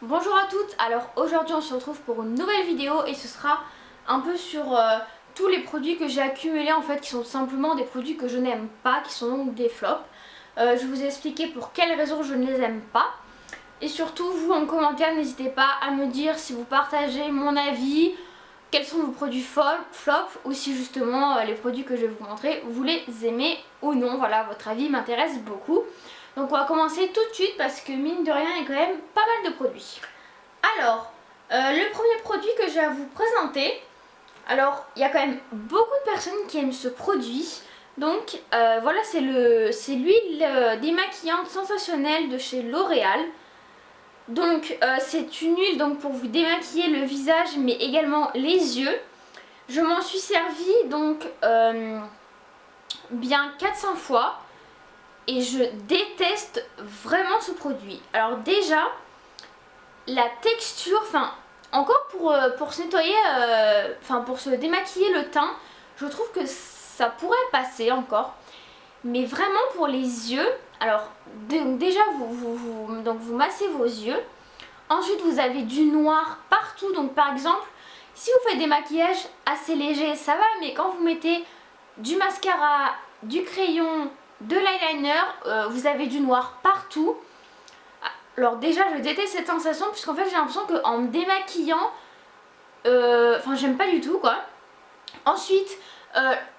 Bonjour à toutes, alors aujourd'hui on se retrouve pour une nouvelle vidéo et ce sera un peu sur tous les produits que j'ai accumulés en fait, qui sont tout simplement des produits que je n'aime pas, qui sont donc des flops. Je vous ai expliqué pour quelles raisons je ne les aime pas. Et surtout vous en commentaire n'hésitez pas à me dire si vous partagez mon avis, quels sont vos produits flops ou si justement les produits que je vais vous montrer vous les aimez ou non. Voilà, votre avis m'intéresse beaucoup. Donc on va commencer tout de suite parce que mine de rien il y a quand même pas mal de produits. Alors, le premier produit que j'ai à vous présenter, alors il y a quand même beaucoup de personnes qui aiment ce produit. Donc voilà, c'est l'huile démaquillante sensationnelle de chez L'Oréal. Donc c'est une huile donc, pour vous démaquiller le visage mais également les yeux. Je m'en suis servie donc bien 400 fois. Et je déteste vraiment ce produit. Alors déjà, la texture, enfin, encore pour se nettoyer, pour se démaquiller le teint, je trouve que ça pourrait passer encore. Mais vraiment pour les yeux, alors déjà vous massez vos yeux. Ensuite vous avez du noir partout. Donc par exemple, si vous faites des maquillages assez légers, ça va. Mais quand vous mettez du mascara, du crayon, de l'eyeliner, vous avez du noir partout. Alors déjà je déteste cette sensation puisqu'en fait j'ai l'impression qu'en me démaquillant, j'aime pas du tout quoi. Ensuite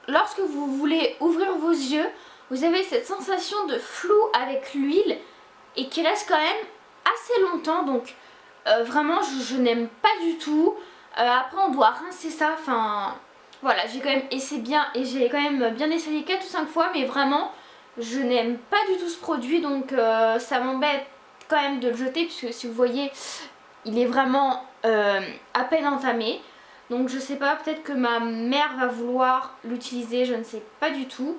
lorsque vous voulez ouvrir vos yeux, vous avez cette sensation de flou avec l'huile et qui reste quand même assez longtemps. Donc vraiment je n'aime pas du tout. Après on doit rincer ça, enfin voilà, j'ai quand même essayé bien et j'ai quand même bien essayé 4 ou 5 fois, mais vraiment je n'aime pas du tout ce produit, donc ça m'embête quand même de le jeter puisque si vous voyez il est vraiment à peine entamé. Donc je sais pas, peut-être que ma mère va vouloir l'utiliser, je ne sais pas du tout.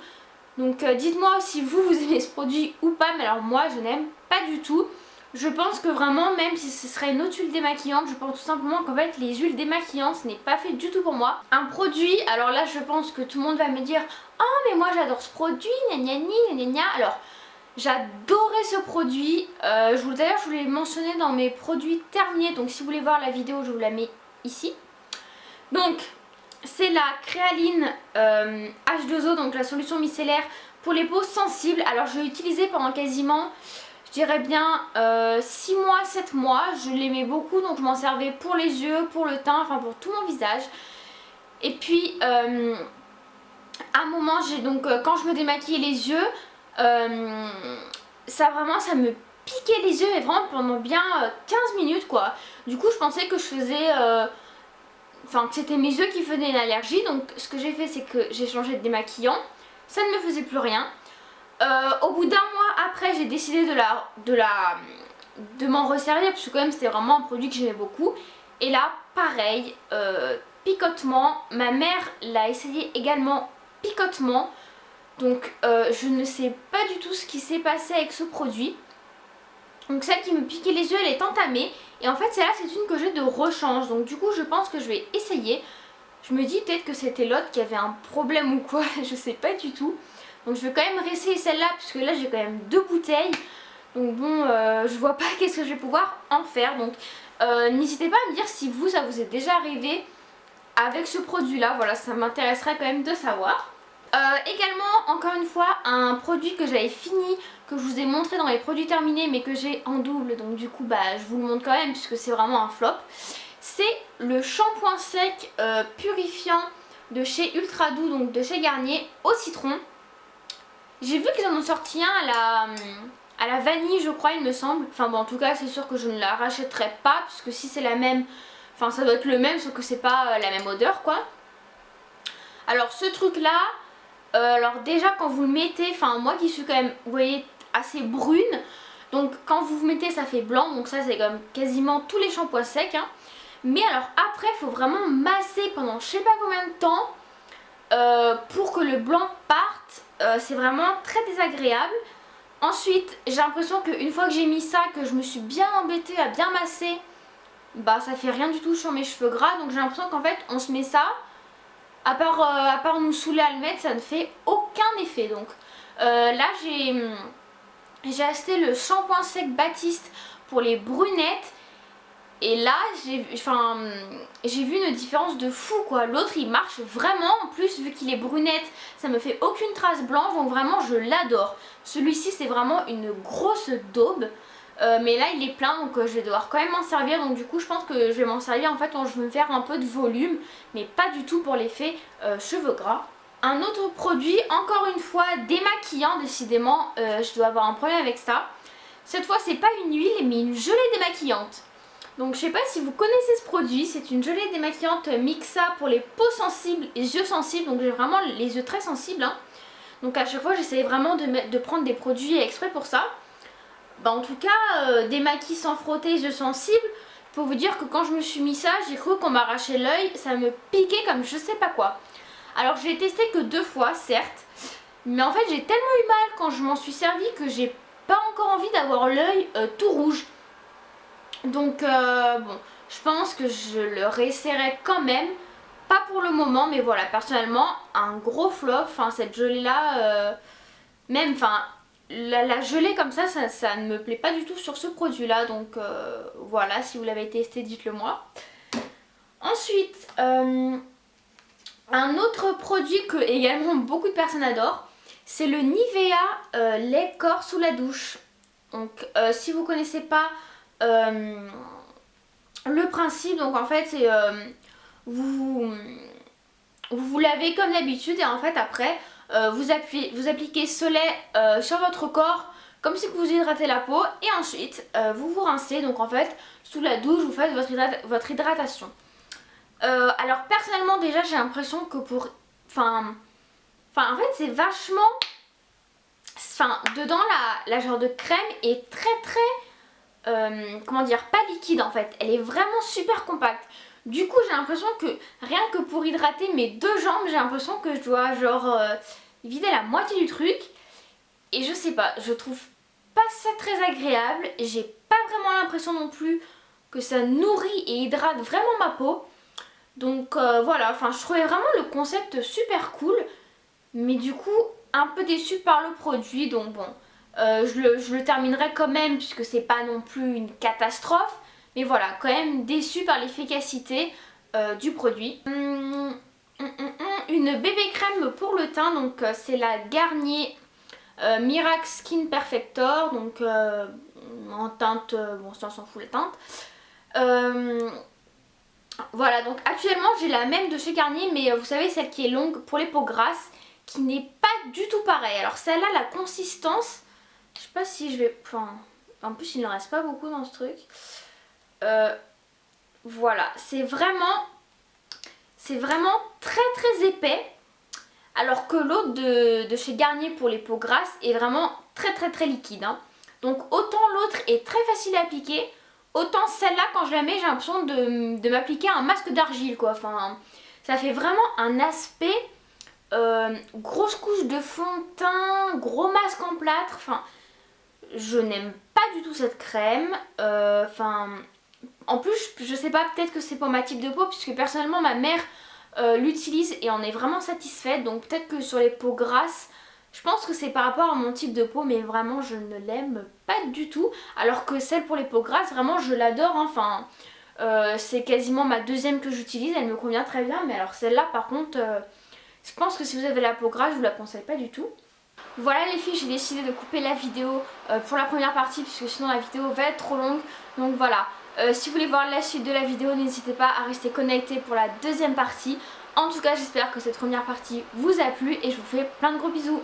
Donc dites-moi si vous aimez ce produit ou pas, mais alors moi je n'aime pas du tout. Je pense que vraiment, même si ce serait une autre huile démaquillante, je pense tout simplement qu'en fait les huiles démaquillantes ce n'est pas fait du tout pour moi. Un produit, alors là je pense que tout le monde va me dire « Oh mais moi j'adore ce produit, gna gna gna gna gna ». Alors j'adorais ce produit, d'ailleurs je vous l'ai mentionné dans mes produits terminés, donc si vous voulez voir la vidéo je vous la mets ici. Donc c'est la Créaline H2O, donc la solution micellaire pour les peaux sensibles. Alors je l'ai utilisée pendant quasiment, je dirais bien 6 mois, 7 mois. Je l'aimais beaucoup, donc je m'en servais pour les yeux, pour le teint, enfin pour tout mon visage. Et puis à un moment, j'ai donc quand je me démaquillais les yeux, ça me piquait les yeux, et vraiment pendant bien 15 minutes quoi. Du coup je pensais que je faisais... que c'était mes yeux qui faisaient une allergie. Donc ce que j'ai fait c'est que j'ai changé de démaquillant. Ça ne me faisait plus rien. Au bout d'un mois après j'ai décidé de m'en resservir parce que quand même c'était vraiment un produit que j'aimais beaucoup. Et là pareil, picotement. Ma mère l'a essayé également, picotement. Donc je ne sais pas du tout ce qui s'est passé avec ce produit. Donc celle qui me piquait les yeux elle est entamée. Et en fait celle-là c'est une que j'ai de rechange. Donc du coup je pense que je vais essayer. Je me dis peut-être que c'était l'autre qui avait un problème ou quoi. Je sais pas du tout. Donc je vais quand même réessayer celle-là puisque là j'ai quand même 2 bouteilles. Donc bon je vois pas qu'est-ce que je vais pouvoir en faire. Donc n'hésitez pas à me dire si vous ça vous est déjà arrivé avec ce produit là. Voilà, ça m'intéresserait quand même de savoir. Également encore une fois un produit que j'avais fini, que je vous ai montré dans les produits terminés mais que j'ai en double, donc du coup je vous le montre quand même puisque c'est vraiment un flop. C'est le shampoing sec purifiant de chez Ultra Doux, donc de chez Garnier, au citron. J'ai vu qu'ils en ont sorti un à la vanille je crois il me semble. Enfin bon en tout cas c'est sûr que je ne la rachèterai pas puisque si c'est la même, enfin ça doit être le même sauf que c'est pas la même odeur quoi. Alors ce truc là, alors déjà quand vous le mettez, enfin moi qui suis quand même, vous voyez, assez brune, donc quand vous vous mettez ça fait blanc, donc ça c'est comme quasiment tous les shampoings secs hein. Mais alors après il faut vraiment masser pendant je sais pas combien de temps pour que le blanc parte, c'est vraiment très désagréable. Ensuite j'ai l'impression qu'une fois que j'ai mis ça, que je me suis bien embêtée à bien masser, ça fait rien du tout sur mes cheveux gras. Donc j'ai l'impression qu'en fait on se met ça, à part nous saouler à le mettre, ça ne fait aucun effet. Donc là j'ai acheté le shampoing sec Baptiste pour les brunettes. Et là j'ai vu une différence de fou quoi. L'autre il marche vraiment, en plus vu qu'il est brunette ça me fait aucune trace blanche, donc vraiment je l'adore. Celui-ci c'est vraiment une grosse daube. Mais là il est plein donc je vais devoir quand même m'en servir, donc du coup je pense que je vais m'en servir en fait quand je veux me faire un peu de volume, mais pas du tout pour l'effet cheveux gras. Un autre produit, encore une fois démaquillant, décidément je dois avoir un problème avec ça. Cette fois c'est pas une huile mais une gelée démaquillante. Donc je sais pas si vous connaissez ce produit, c'est une gelée démaquillante Mixa pour les peaux sensibles et yeux sensibles, donc j'ai vraiment les yeux très sensibles hein. Donc à chaque fois j'essaie vraiment de prendre des produits exprès pour ça. Bah en tout cas, démaquille sans frotter, yeux sensibles, pour vous dire que quand je me suis mis ça, j'ai cru qu'on m'arrachait l'œil, ça me piquait comme je sais pas quoi. Alors je l'ai testé que 2 fois certes, mais en fait j'ai tellement eu mal quand je m'en suis servi que j'ai pas encore envie d'avoir l'œil tout rouge. Donc bon, je pense que je le réessayerai quand même, pas pour le moment, mais voilà, personnellement un gros flop, enfin cette gelée là, même, enfin la gelée comme ça ne me plaît pas du tout sur ce produit là, donc voilà, si vous l'avez testé dites-le moi. Ensuite, un autre produit que également beaucoup de personnes adorent, c'est le Nivea lait corps sous la douche. Donc si vous connaissez pas le principe, donc en fait c'est vous lavez comme d'habitude et en fait après vous appliquez ce lait sur votre corps comme si vous hydratez la peau et ensuite vous vous rincez, donc en fait sous la douche vous faites votre hydratation. Alors personnellement déjà j'ai l'impression que pour en fait c'est vachement, dedans la genre de crème est très comment dire, pas liquide en fait, elle est vraiment super compacte. Du coup j'ai l'impression que rien que pour hydrater mes 2 jambes, j'ai l'impression que je dois genre vider la moitié du truc. Et je sais pas, je trouve pas ça très agréable. J'ai pas vraiment l'impression non plus que ça nourrit et hydrate vraiment ma peau. Donc voilà, enfin je trouvais vraiment le concept super cool. Mais du coup un peu déçue par le produit, donc bon. Je le terminerai quand même puisque c'est pas non plus une catastrophe. Mais voilà, quand même déçue par l'efficacité du produit. Une bébé crème pour le teint, donc c'est la Garnier Miracle Skin Perfector, donc en teinte, bon ça on s'en fout les teintes. Voilà, donc actuellement j'ai la même de chez Garnier, mais vous savez celle qui est longue pour les peaux grasses, qui n'est pas du tout pareille. Alors celle-là, la consistance, je sais pas si je vais... Enfin, en plus il ne reste pas beaucoup dans ce truc. Voilà, c'est vraiment très épais, alors que l'autre de chez Garnier pour les peaux grasses est vraiment très liquide hein. Donc autant l'autre est très facile à appliquer, autant celle-là quand je la mets j'ai l'impression de m'appliquer un masque d'argile quoi. Enfin, ça fait vraiment un aspect grosse couche de fond de teint, gros masque en plâtre. Enfin, je n'aime pas du tout cette crème. En plus, je sais pas, peut-être que c'est pour ma type de peau, puisque personnellement ma mère l'utilise et en est vraiment satisfaite. Donc peut-être que sur les peaux grasses, je pense que c'est par rapport à mon type de peau, mais vraiment je ne l'aime pas du tout. Alors que celle pour les peaux grasses, vraiment je l'adore. Enfin, c'est quasiment ma deuxième que j'utilise, elle me convient très bien. Mais alors celle-là par contre, je pense que si vous avez la peau grasse, je vous la conseille pas du tout. Voilà les filles, j'ai décidé de couper la vidéo pour la première partie, puisque sinon la vidéo va être trop longue. Donc voilà. Si vous voulez voir la suite de la vidéo, n'hésitez pas à rester connecté pour la deuxième partie. En tout cas, j'espère que cette première partie vous a plu et je vous fais plein de gros bisous.